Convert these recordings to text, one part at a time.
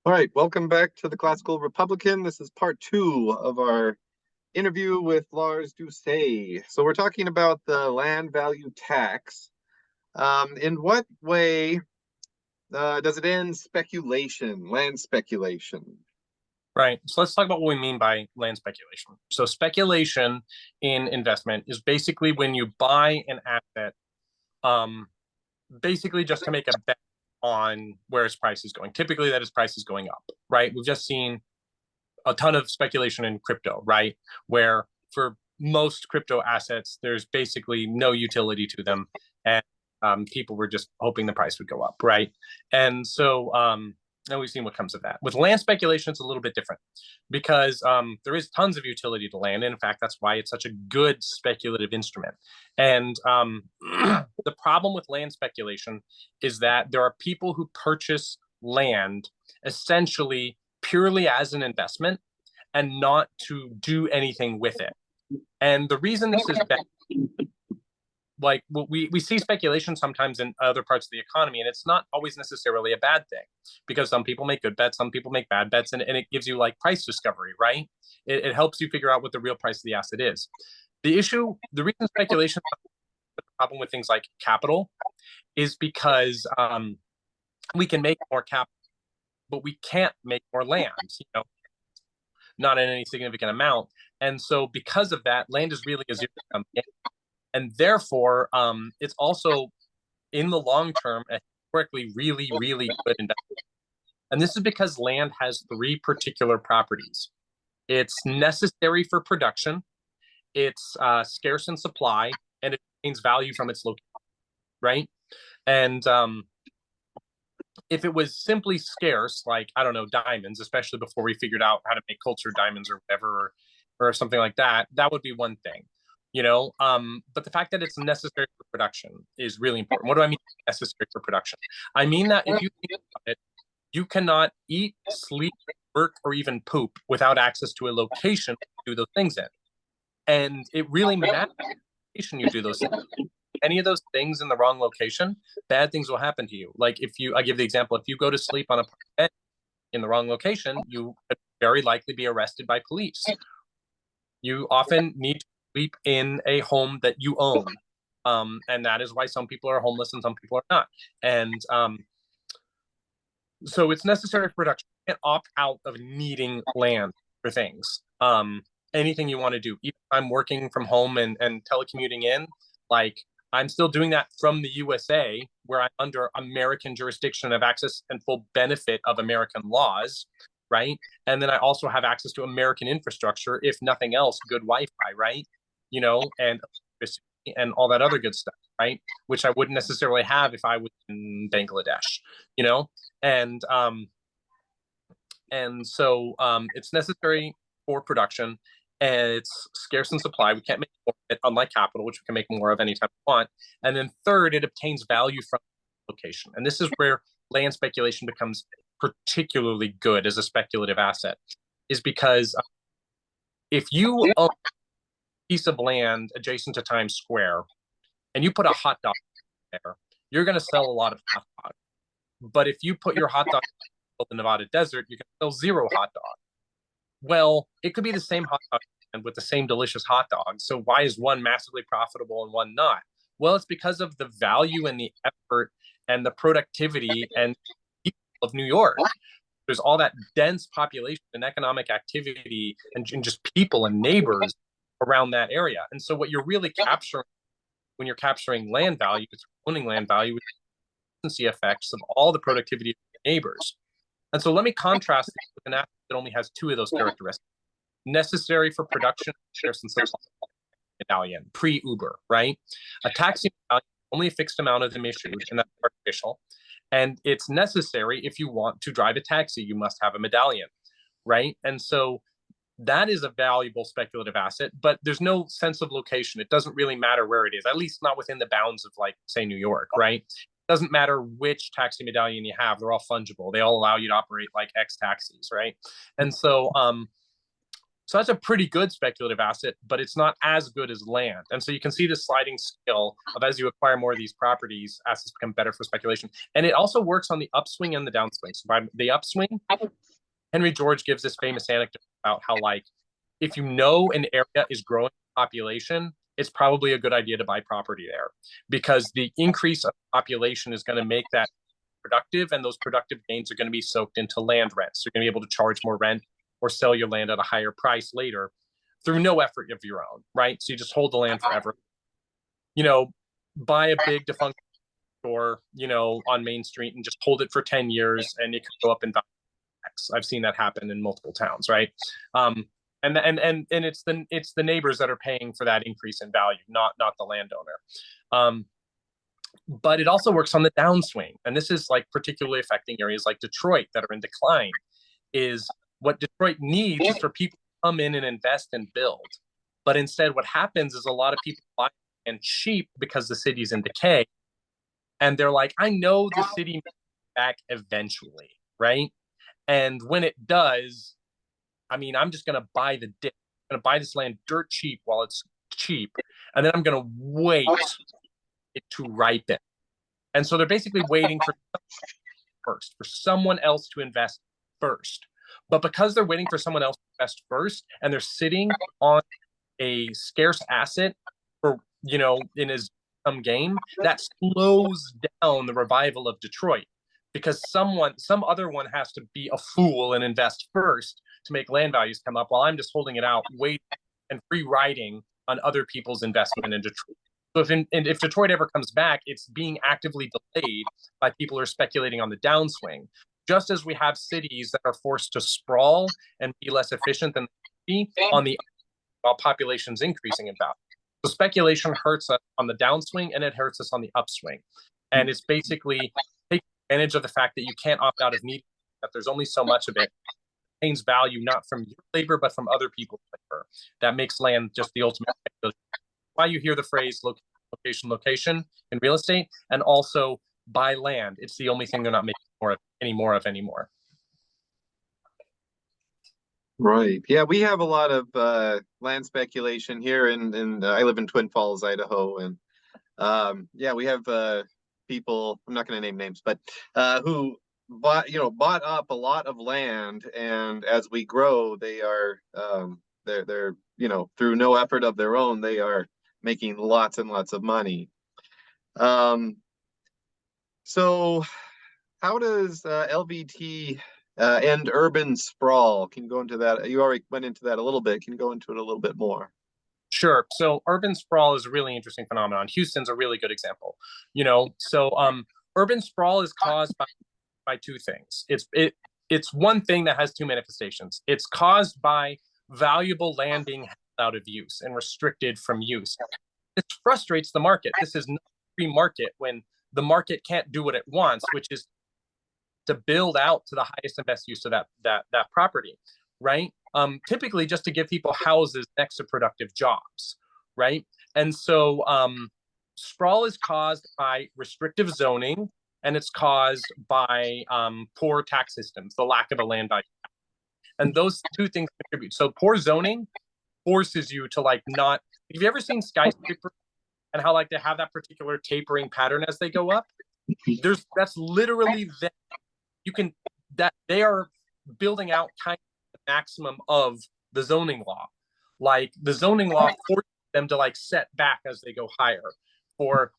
All right, welcome back to the Classical Republican. This is part two of our interview with Lars Doucet. So we're talking about the land value tax. In what way does it end speculation, land speculation? Right. So let's talk about what we mean by land speculation. So speculation in investment is basically when you buy an asset, um, basically just to make a bet on where its price is going. Typically, that its price is going up. Right. We've just seen a ton of speculation in crypto. Right, where for most crypto assets, there's basically no utility to them, and people were just hoping the price would go up. Right, and so and we've seen what comes of that. With land speculation, it's a little bit different because there is tons of utility to land. And in fact, that's why it's such a good speculative instrument. And the problem with land speculation is that there are people who purchase land essentially purely as an investment and not to do anything with it. And the reason this is bad, like we see speculation sometimes in other parts of the economy, and it's not always necessarily a bad thing because some people make good bets, some people make bad bets, and it gives you like price discovery, right? It helps you figure out what the real price of the asset is. The reason speculation is a problem with things like capital is because we can make more capital, but we can't make more land, not in any significant amount. And so because of that, land is really a zero-sum game. And therefore, it's also in the long term a historically really, really good investment. And this is because land has three particular properties. It's necessary for production, it's scarce in supply, and it gains value from its location, right? And if it was simply scarce, like, I don't know, diamonds, especially before we figured out how to make cultured diamonds or whatever, or something like that, that would be one thing, but the fact that it's necessary for production is really important. What do I mean necessary for production? I mean that if you think about it, you cannot eat, sleep, work, or even poop without access to a location to do those things in. And it really matters the location you do those things. Any of those things in the wrong location, bad things will happen to you. Like I give the example, if you go to sleep on a bed in the wrong location, you could very likely be arrested by police. You often need to sleep in a home that you own. And that is why some people are homeless and some people are not. And so it's necessary for production. You can't opt out of needing land for things. Anything you want to do. Even if I'm working from home and telecommuting in, like I'm still doing that from the USA, where I'm under American jurisdiction of access and full benefit of American laws, right? And then I also have access to American infrastructure, if nothing else, good Wi-Fi, right? And all that other good stuff, right? Which I wouldn't necessarily have if I was in Bangladesh, you know? And so it's necessary for production, and it's scarce in supply. We can't make more of it, unlike capital, which we can make more of anytime we want. And then third, it obtains value from location. And this is where land speculation becomes particularly good as a speculative asset, is because if you own a piece of land adjacent to Times Square and you put a hot dog there, you're going to sell a lot of hot dogs. But if you put your hot dog in the Nevada desert, you can sell zero hot dogs. Well, it could be the same hot dog and with the same delicious hot dog. So why is one massively profitable and one not? Well, it's because of the value and the effort and the productivity and people of New York. There's all that dense population and economic activity and just people and neighbors around that area. And so what you're really capturing when you're capturing land value, it's owning land value with the effects of all the productivity of the neighbors. And so let me contrast this with an asset that only has two of those characteristics. Necessary for production, scarce and supply medallion, pre-Uber, right? A taxi medallion, only a fixed amount of them issued, and that's artificial. And it's necessary if you want to drive a taxi, you must have a medallion, right? And so that is a valuable speculative asset, but there's no sense of location. It doesn't really matter where it is, at least not within the bounds of, like, say, New York, right? Doesn't matter which taxi medallion you have, they're all fungible. They all allow you to operate like X taxis, right? And so So that's a pretty good speculative asset, but it's not as good as land. And so you can see the sliding scale of, as you acquire more of these properties, assets become better for speculation. And it also works on the upswing and the downswing. So by the upswing, Henry George gives this famous anecdote about how, like, if you know an area is growing in population, it's probably a good idea to buy property there, because the increase of population is going to make that productive, and those productive gains are going to be soaked into land rents. You're going to be able to charge more rent or sell your land at a higher price later through no effort of your own, right? So you just hold the land forever. You know, buy a big defunct store, you know, on Main Street and just hold it for 10 years and it could go up in value. I've seen that happen in multiple towns, right? And it's the neighbors that are paying for that increase in value, not the landowner. But it also works on the downswing, and this is like particularly affecting areas like Detroit that are in decline. Is what Detroit needs is for people to come in and invest and build. But instead, what happens is a lot of people buy and cheap because the city's in decay, and they're like, I know the city will be back eventually, right? And when it does, I mean, I'm just going to buy the dip. I'm going to buy this land dirt cheap while it's cheap, and then I'm going to wait it to ripen. And so they're basically waiting for someone else to invest first. But because they're waiting for someone else to invest first, and they're sitting on a scarce asset for, you know, in his some game, that slows down the revival of Detroit, because some other one has to be a fool and invest first to make land values come up, while I'm just holding it out, waiting and free riding on other people's investment in Detroit. So if Detroit ever comes back, it's being actively delayed by people who are speculating on the downswing. Just as we have cities that are forced to sprawl and be less efficient than the city on the while population's increasing in value. So speculation hurts us on the downswing and it hurts us on the upswing. And it's basically taking advantage of the fact that you can't opt out of need, that there's only so much of it. It gains value not from your labor, but from other people's labor. That makes land just the ultimate. Why you hear the phrase location in real estate, and also buy land. It's the only thing they're not making any more of anymore. Right. Yeah, we have a lot of land speculation here in I live in Twin Falls, Idaho, and yeah, we have people, I'm not going to name names, but who bought up a lot of land, and as we grow, they are they're through no effort of their own, they are making lots and lots of money. So how does LVT and urban sprawl, can you go into that? You already went into that a little bit. Can you go into it a little bit more? Sure. So urban sprawl is a really interesting phenomenon. Houston's a really good example. Urban sprawl is caused by two things. It's one thing that has two manifestations. It's caused by valuable land being held out of use and restricted from use. This frustrates the market. This is not a free market when the market can't do what it wants, which is to build out to the highest and best use of that property, right? Typically just to give people houses next to productive jobs, right? And so sprawl is caused by restrictive zoning, and it's caused by poor tax systems, the lack of a land value. And those two things contribute. So poor zoning forces you to not. Have you ever seen skyscrapers and how they have that particular tapering pattern as they go up? That's literally them. They are building out kind of the maximum of the zoning law. Like the zoning law forces them to set back as they go higher, for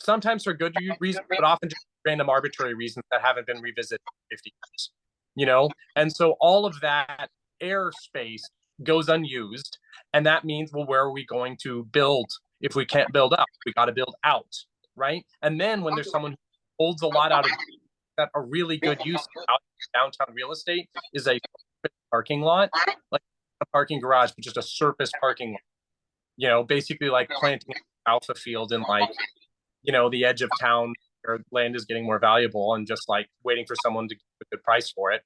sometimes for good reasons, but often just random arbitrary reasons that haven't been revisited in 50 years. And so all of that airspace goes unused, and that means, well, where are we going to build if we can't build up? We got to build out, right? And then when there's someone who holds a lot out of that, a really good use of downtown real estate is a parking lot, like a parking garage, but just a surface parking lot. Basically like planting an alpha field in the edge of town where land is getting more valuable, and just waiting for someone to give a good price for it.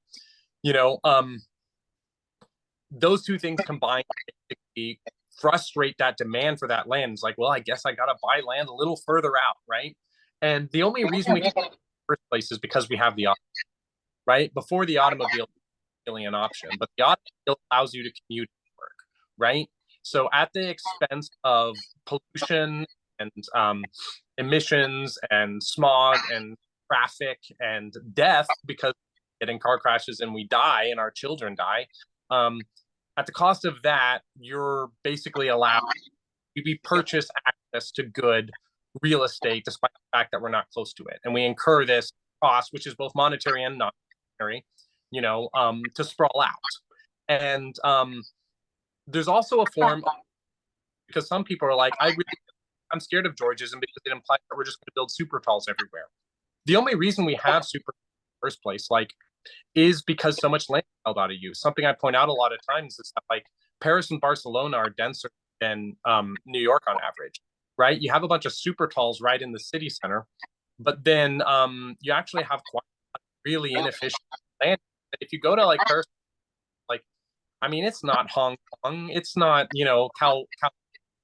Those two things combined basically frustrate that demand for that land. It's like, well, I guess I got to buy land a little further out, right? And the only reason we can in the first place is because we have the option, right? Before the automobile, really an option, but the automobile allows you to commute right? So at the expense of pollution and emissions and smog and traffic and death, because we get in car crashes and we die and our children die. At the cost of that, you're basically allowed, we purchase access to good real estate despite the fact that we're not close to it. And we incur this cost, which is both monetary and non-monetary, to sprawl out. And there's also a form of, because some people are like, I'm scared of Georgism because it implies that we're just going to build super talls everywhere. The only reason we have super in the first place, is because so much land is held out of use. Something I point out a lot of times is that Paris and Barcelona are denser than New York on average, right? You have a bunch of super talls right in the city center, but then you actually have quite really inefficient land. If you go to Paris, it's not Hong Kong, it's not Cal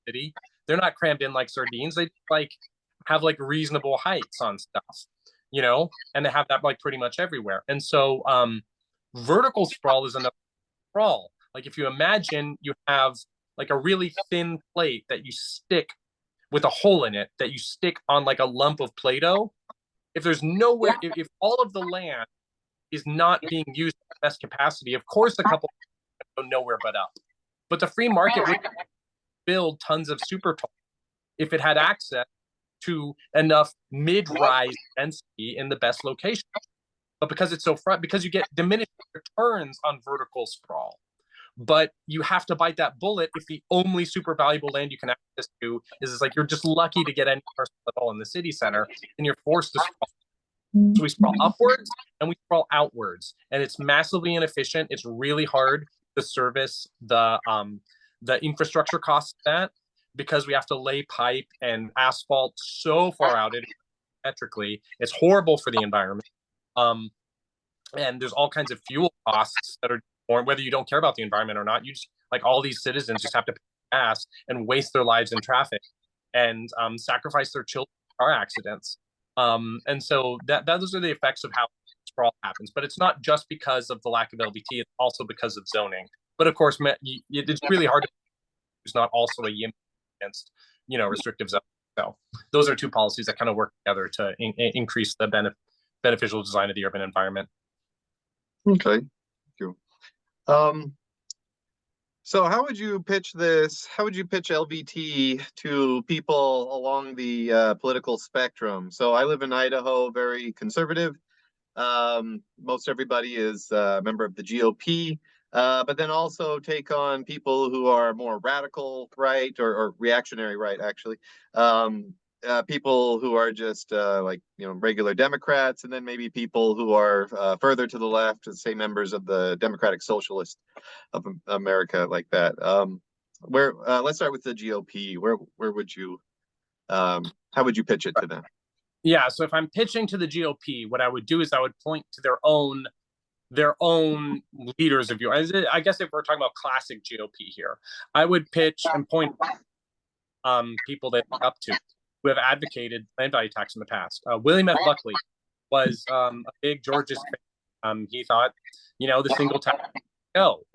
City. They're not crammed in like sardines. They have reasonable heights on stuff, and they have that pretty much everywhere. And so vertical sprawl is another sprawl. If you imagine you have a really thin plate that you stick with a hole in it that you stick on a lump of Play-Doh, if there's nowhere, if all of the land is not being used at the best capacity, of course a couple go nowhere but up. But the free market would build tons of super tall if it had access to enough mid-rise density in the best location. But because it's so because you get diminished returns on vertical sprawl, but you have to bite that bullet if the only super valuable land you can access to is you're just lucky to get any person at all in the city center, and you're forced to sprawl. So we sprawl upwards and we sprawl outwards, and it's massively inefficient. It's really hard to service the infrastructure costs of that, because we have to lay pipe and asphalt so far out metrically. It's horrible for the environment. And there's all kinds of fuel costs that are, or whether you don't care about the environment or not, you just all these citizens just have to pay gas and waste their lives in traffic and sacrifice their children in car accidents. And so those are the effects of how sprawl happens. But it's not just because of the lack of LBT, it's also because of zoning. But of course, it's really hard to, there's not also a yin against restrictive zoning. So those are two policies that kind of work together to increase the beneficial design of the urban environment. Okay, thank you. So how would you pitch this? How would you pitch LBT to people along the political spectrum? So I live in Idaho, very conservative. Most everybody is a member of the GOP. But then also take on people who are more radical right or reactionary right, actually. People who are just regular Democrats, and then maybe people who are further to the left, say members of the Democratic Socialist of America, like that. Let's start with the GOP. Where would you how would you pitch it to them? Yeah, so if I'm pitching to the GOP, what I would do is I would point to their own leaders of yours. I guess if we're talking about classic GOP here, I would pitch and point people they look up to who have advocated land value tax in the past. William F. Buckley was a big Georgism fan. He thought, the single tax,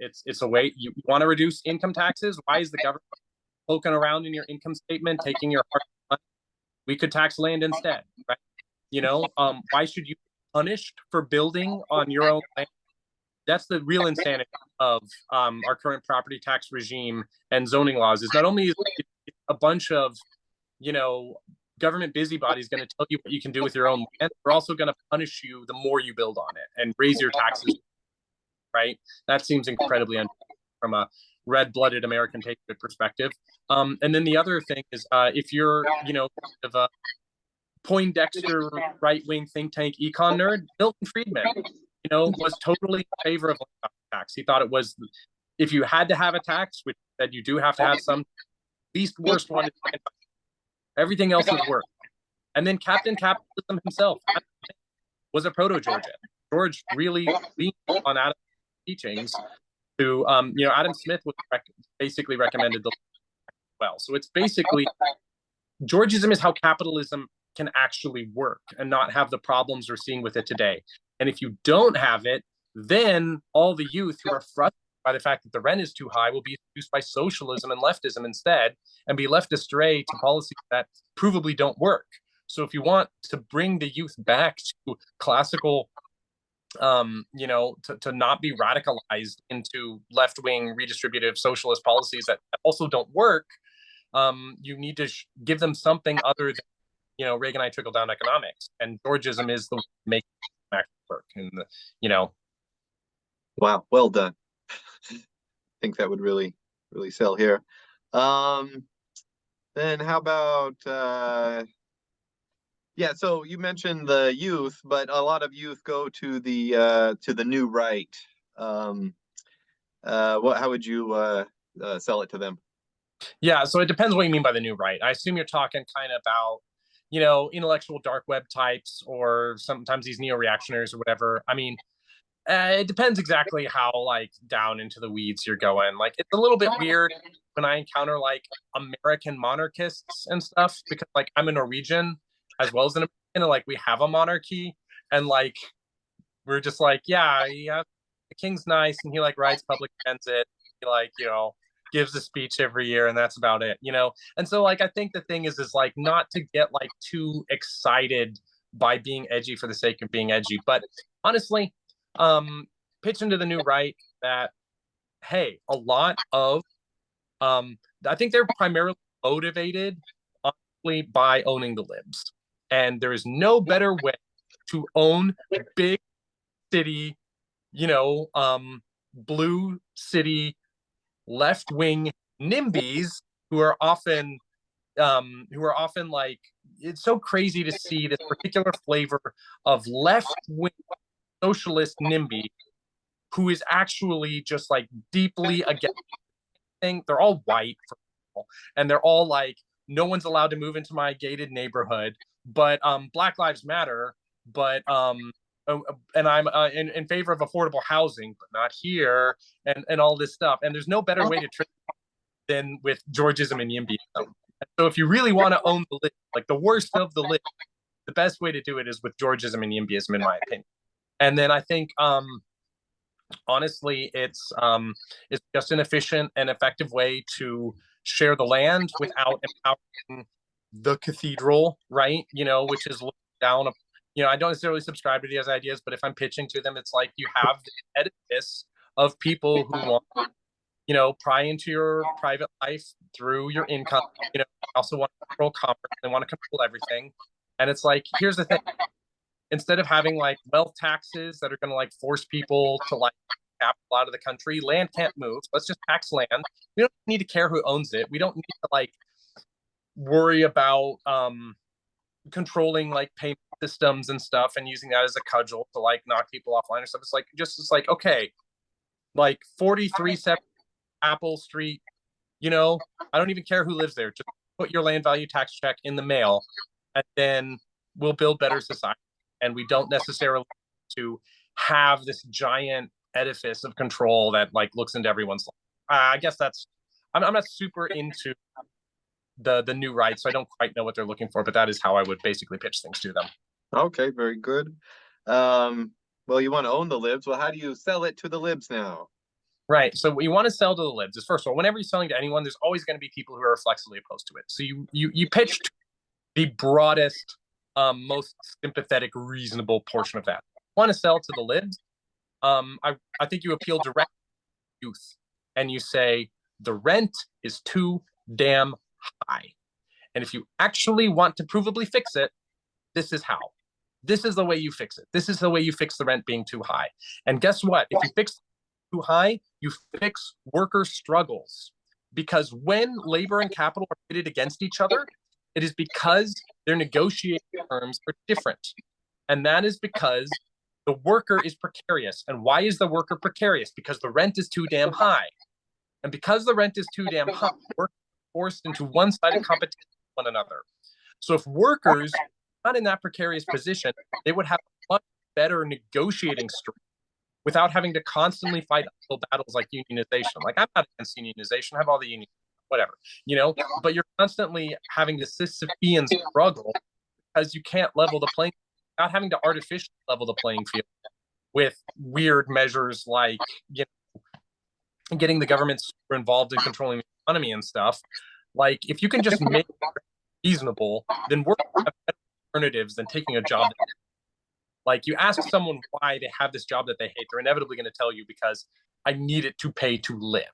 it's a way you want to reduce income taxes. Why is the government poking around in your income statement, taking your hard money? We could tax land instead, right? Why should you be punished for building on your own land? That's the real insanity of our current property tax regime and zoning laws. Is not only is a bunch of government busybodies going to tell you what you can do with your own land, they're also going to punish you the more you build on it and raise your taxes, right? That seems incredibly unfair from a red-blooded American patriot perspective. And then the other thing is, if you're, of a Poindexter right-wing think tank econ nerd, Milton Friedman, was totally in favor of tax. He thought it was, if you had to have a tax, which said you do have to have some, least worst one, everything else is worse. And then Captain Capitalism himself was a proto-Georgian. George really leaned on Adam's teachings to, Adam Smith was basically recommended the well. So it's basically, Georgism is how capitalism can actually work and not have the problems we're seeing with it today. And if you don't have it, then all the youth who are frustrated by the fact that the rent is too high will be introduced by socialism and leftism instead, and be left astray to policies that provably don't work. So if you want to bring the youth back to classical, to not be radicalized into left-wing redistributive socialist policies that also don't work, you need to give them something other than, Reaganite trickle-down economics. And Georgism is the way to make it work. And, Wow, well done. I think that would really, really sell here. Then how about, yeah, so you mentioned the youth, but a lot of youth go to the new right. How would you sell it to them? Yeah, so it depends what you mean by the new right. I assume you're talking kind of about, intellectual dark web types, or sometimes these neo-reactionaries or whatever. I mean, it depends exactly how down into the weeds you're going. Like, it's a little bit weird when I encounter American monarchists and stuff, because I'm a Norwegian as well as an American, and we have a monarchy, and we're just yeah, the king's nice, and he rides public transit, he gives a speech every year, and that's about it, And so I think the thing is not to get too excited by being edgy for the sake of being edgy, but honestly, pitch into the new right that, hey, a lot of I think they're primarily motivated honestly by owning the libs, and there is no better way to own big city, blue city left-wing NIMBYs who are often it's so crazy to see this particular flavor of left-wing socialist NIMBY who is actually just deeply against thing. They're all white, and they're all no one's allowed to move into my gated neighborhood, but Black Lives Matter, but and I'm in favor of affordable housing, but not here, and all this stuff. And there's no better way to trick than with Georgism and YIMBYism. So if you really want to own the list, the worst of the list, the best way to do it is with Georgism and YIMBYism, in my opinion. And then I think, honestly, it's just an efficient and effective way to share the land without empowering the cathedral, right? Which is looked down. I don't necessarily subscribe to these ideas, but if I'm pitching to them, it's you have the edifice of people who want, pry into your private life through your income. Also want to control commerce. They want to control everything. And it's here's the thing. Instead of having wealth taxes that are going to force people to capital out of the country, land can't move. Let's just tax land. We don't need to care who owns it. We don't need to worry about controlling payment systems and stuff and using that as a cudgel to knock people offline or stuff. It's okay, 43 Apple Street, I don't even care who lives there. Just put your land value tax check in the mail, and then we'll build better society. And we don't necessarily to have this giant edifice of control that looks into everyone's life. I guess I'm not super into the new right, so I don't quite know what they're looking for, but that is how I would basically pitch things to them. Okay, very good. Well, you want to own the libs. Well, how do you sell it to the libs now? Right. So what you want to sell to the libs is, first of all, whenever you're selling to anyone, there's always going to be people who are flexibly opposed to it. So you pitch the broadest, most sympathetic, reasonable portion of that. You want to sell to the libs? I think you appeal directly to youth, and you say the rent is too damn high. And if you actually want to provably fix it, this is how. This is the way you fix it. This is the way you fix the rent being too high. And guess what? If you fix too high, you fix worker struggles. Because when labor and capital are pitted against each other, it is because their negotiating terms are different. And that is because the worker is precarious. And why is the worker precarious? Because the rent is too damn high. And because the rent is too damn high, workers are forced into one-sided competition with one another. So if workers are not in that precarious position, they would have a much better negotiating strength without having to constantly fight uphill battles like unionization. I'm not against unionization, I have all the unions, whatever, but you're constantly having the Sisyphean struggle because you can't level the playing field, not having to artificially level the playing field with weird measures and getting the government super involved in controlling the economy and stuff. Like, if you can just make it reasonable, then we're have better alternatives than taking a job. Like, you ask someone why they have this job that they hate, they're inevitably going to tell you because I need it to pay to live,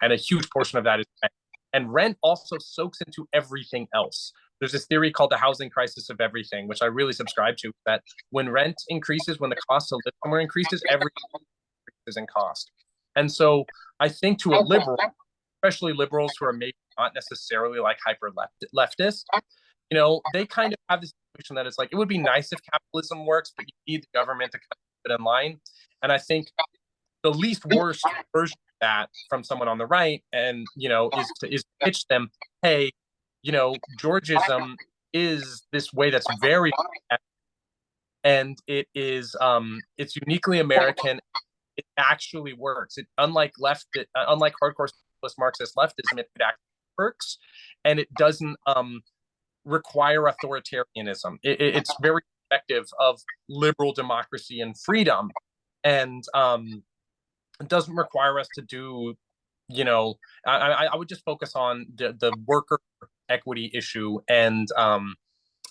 and a huge portion of that is rent. And rent also soaks into everything else. There's this theory called the housing crisis of everything, which I really subscribe to. That when rent increases, when the cost to live somewhere increases, everything increases in cost. And so I think to a liberal, especially liberals who are maybe not necessarily like hyper leftist, they kind of have this situation that it's like, it would be nice if capitalism works, but you need the government to kind of put it in line. And I think the least worst version of that from someone on the right, and is to pitch them, hey, Georgism is this way that's very, and it's uniquely American. It actually works. Unlike hardcore Marxist leftism, it actually works, and it doesn't require authoritarianism. It's very effective of liberal democracy and freedom, and it doesn't require us to do. I would just focus on the worker equity issue and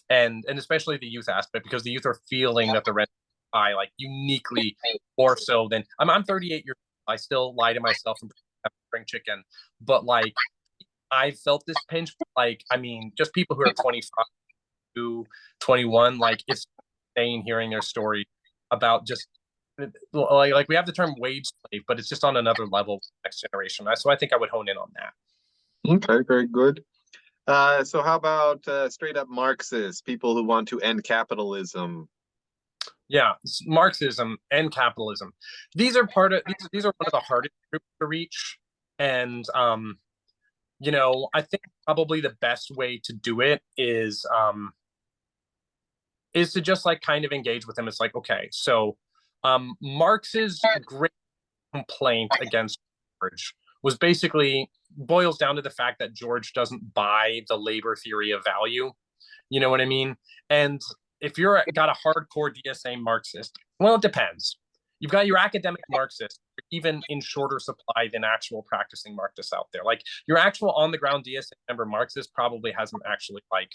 especially the youth aspect, because the youth are feeling that the rent is high, like uniquely more so than I'm 38 years old. I still lie to myself and bring chicken, but like I felt this pinch. Like, I mean, just people who are 25 to 21, like it's insane hearing their story about just like we have the term wage slave, but it's just on another level next generation. So I think I would hone in on that. Okay, very good. So how about straight up Marxists, people who want to end capitalism? Yeah, Marxism and capitalism. These are these are one of the hardest groups to reach, and I think probably the best way to do it is to just like kind of engage with them. It's like, okay, so Marx's great complaint against George was basically boils down to the fact that George doesn't buy the labor theory of value. You know what I mean? And if you're got a hardcore DSA Marxist, well, it depends. You've got your academic Marxists, even in shorter supply than actual practicing Marxists out there. Like your actual on the ground DSA member Marxist probably hasn't actually like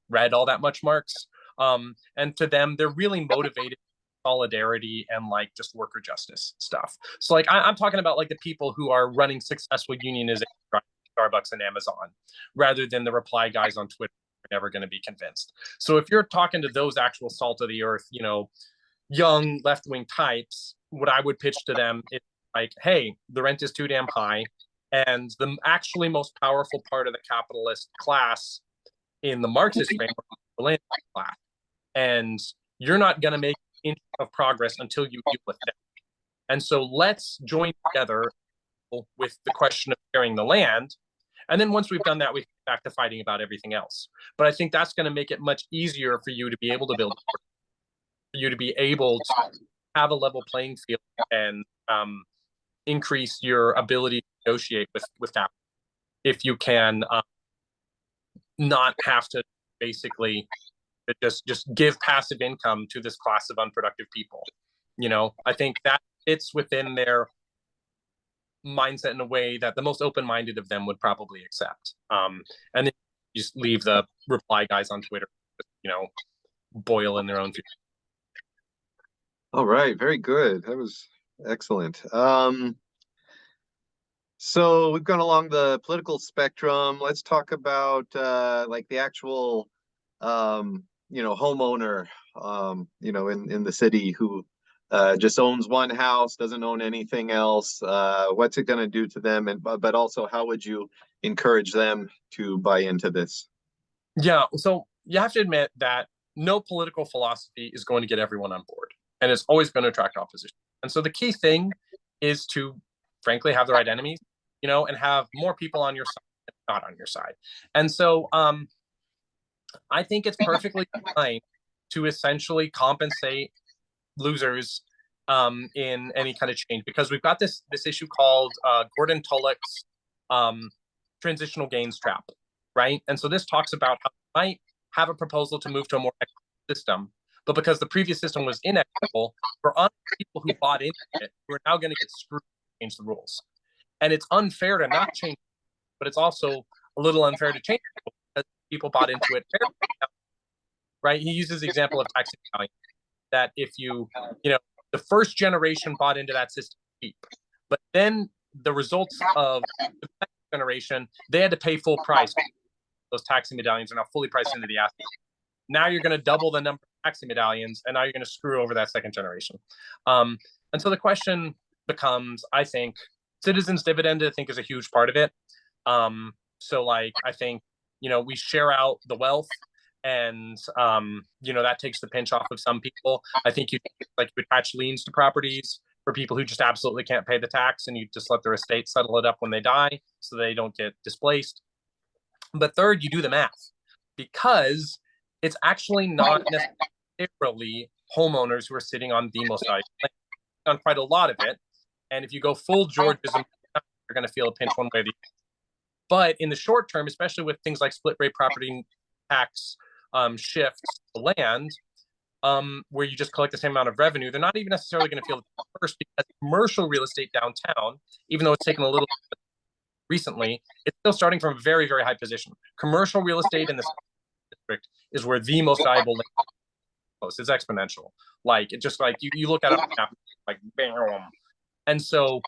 read all that much Marx. And to them, they're really motivated solidarity and like just worker justice stuff. So like I'm talking about like the people who are running successful unionization, Starbucks and Amazon, rather than the reply guys on Twitter who are never going to be convinced. So if you're talking to those actual salt of the earth, young left-wing types, what I would pitch to them is like, hey, the rent is too damn high, and the actually most powerful part of the capitalist class in the Marxist framework is the land class, and you're not going to make inch of progress until you deal with that. And so let's join together with the question of sharing the land. And then once we've done that, we get back to fighting about everything else. But I think that's going to make it much easier for you to be able to build, for you to be able to have a level playing field and increase your ability to negotiate with that. If you can not have to basically just give passive income to this class of unproductive people. I think that fits within their mindset in a way that the most open-minded of them would probably accept. And then you just leave the reply guys on Twitter, boil in their own future. All right, very good. That was excellent. So we've gone along the political spectrum. Let's talk about like the actual homeowner, in the city who just owns one house, doesn't own anything else. What's it going to do to them? But also, how would you encourage them to buy into this? Yeah, so you have to admit that no political philosophy is going to get everyone on board, and it's always going to attract opposition. And so the key thing is to, frankly, have the right enemies, and have more people on your side than not on your side. And so I think it's perfectly fine to essentially compensate losers in any kind of change, because we've got this issue called Gordon Tullock's transitional gains trap, right? And so this talks about how you might have a proposal to move to a more equitable system, but because the previous system was inequitable, for honest people who bought into it, we're now going to get screwed and change the rules. And it's unfair to not change, but it's also a little unfair to change because people bought into it fairly, right? He uses the example of tax value, that if the first generation bought into that system cheap, but then the results of the second generation, they had to pay full price. Those taxi medallions are now fully priced into the asset. Now you're going to double the number of taxi medallions, and now you're going to screw over that second generation. And so the question becomes, I think, citizens' dividend, I think, is a huge part of it. So like, I think, we share out the wealth, and that takes the pinch off of some people. I think you attach liens to properties for people who just absolutely can't pay the tax, and you just let their estate settle it up when they die so they don't get displaced. But third, you do the math, because it's actually not necessarily homeowners who are sitting on the most valuable land, on quite a lot of it. And if you go full Georgism, you're going to feel a pinch one way or the other. But in the short term, especially with things like split rate property tax shifts to land, where you just collect the same amount of revenue, they're not even necessarily going to feel it first, because commercial real estate downtown, even though it's taken a little bit recently, it's still starting from a very, very high position. Commercial real estate in the district is where the most valuable land is. It's exponential. Like, it just like you look at it like bam. And so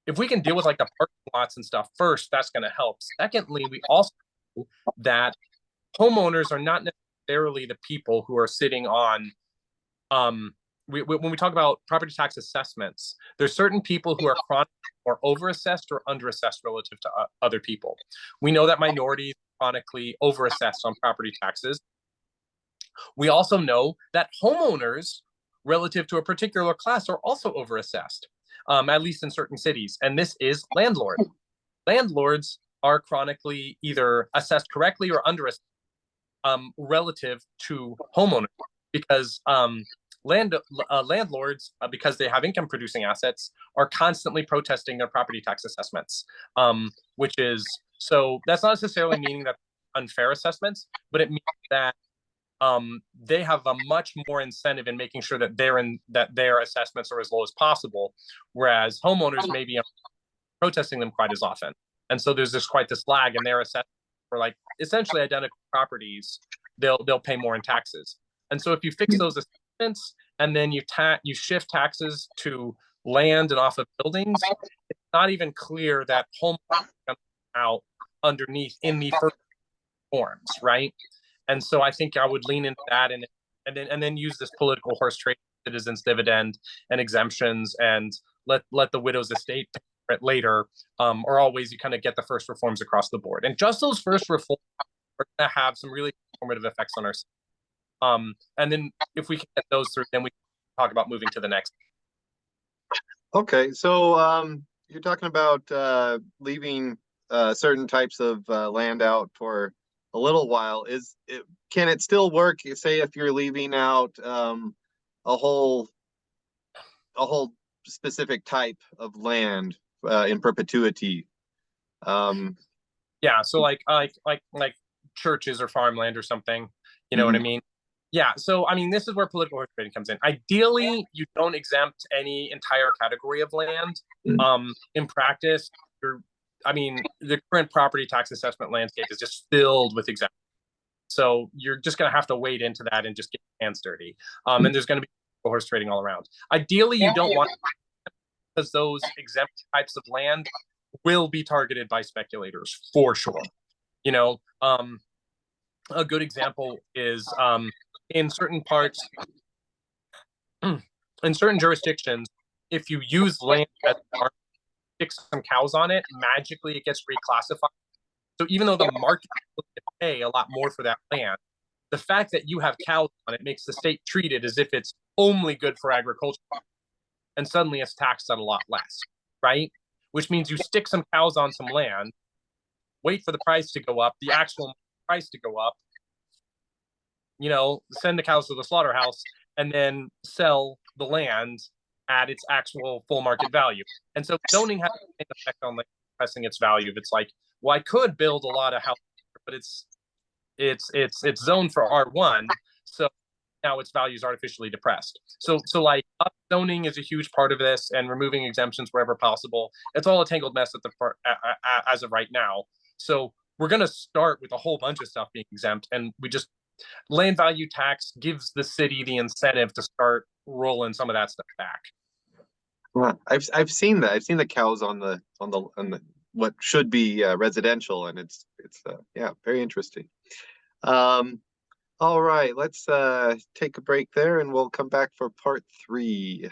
if we can deal with like the parking lots and stuff first, that's going to help. Secondly, we also know that homeowners are not necessarily the people who are sitting on when we talk about property tax assessments, there's certain people who are chronically or overassessed or underassessed relative to other people. We know that minorities are chronically overassessed on property taxes. We also know that homeowners relative to a particular class are also overassessed, at least in certain cities. And this is landlords. Landlords are chronically either assessed correctly or underassessed relative to homeowners, because landlords, because they have income producing assets, are constantly protesting their property tax assessments, which is, so that's not necessarily meaning that unfair assessments, but it means that they have a much more incentive in making sure that their assessments are as low as possible, whereas homeowners may be protesting them quite as often. And so there's quite this lag in their assessment for like essentially identical properties. They'll pay more in taxes. And so if you fix those assessments and then you shift taxes to land and off of buildings, it's not even clear that homeowners come out underneath in the first forms, right? And so I think I would lean into that and then use this political horse trade, citizens dividend and exemptions, and let the widow's estate pay for it later, or always you kind of get the first reforms across the board. And just those first reforms are going to have some really formative effects on our and then if we can get those through, then we can talk about moving to the next. Okay, so you're talking about leaving certain types of land out for a little while. Can it still work? Say if you're leaving out a whole specific type of land in perpetuity. Yeah, so like churches or farmland or something, you know what I mean? Yeah, so I mean, this is where political horse trading comes in. Ideally, you don't exempt any entire category of land. In practice, the current property tax assessment landscape is just filled with exemptions. So you're just going to have to wade into that and just get your hands dirty. And there's going to be horse trading all around. Ideally, you don't want, because those exempt types of land will be targeted by speculators for sure. A good example is in certain parts, in certain jurisdictions, if you use land as stick some cows on it, magically it gets reclassified. So even though the market will pay a lot more for that land, the fact that you have cows on it makes the state treat it as if it's only good for agriculture, and suddenly it's taxed at a lot less, right? Which means you stick some cows on some land, wait for the price to go up, the actual price to go up, send the cows to the slaughterhouse, and then sell the land at its actual full market value. And so zoning has an effect on like pressing its value. It's like, well, I could build a lot of houses, but it's zoned for R1, so now its value is artificially depressed. So like zoning is a huge part of this, and removing exemptions wherever possible. It's all a tangled mess at the part as of right now. So we're going to start with a whole bunch of stuff being exempt, and land value tax gives the city the incentive to start rolling some of that stuff back. Well, I've seen that. I've seen the cows on the what should be residential, and it's yeah, very interesting. All right, let's take a break there, and we'll come back for part 3.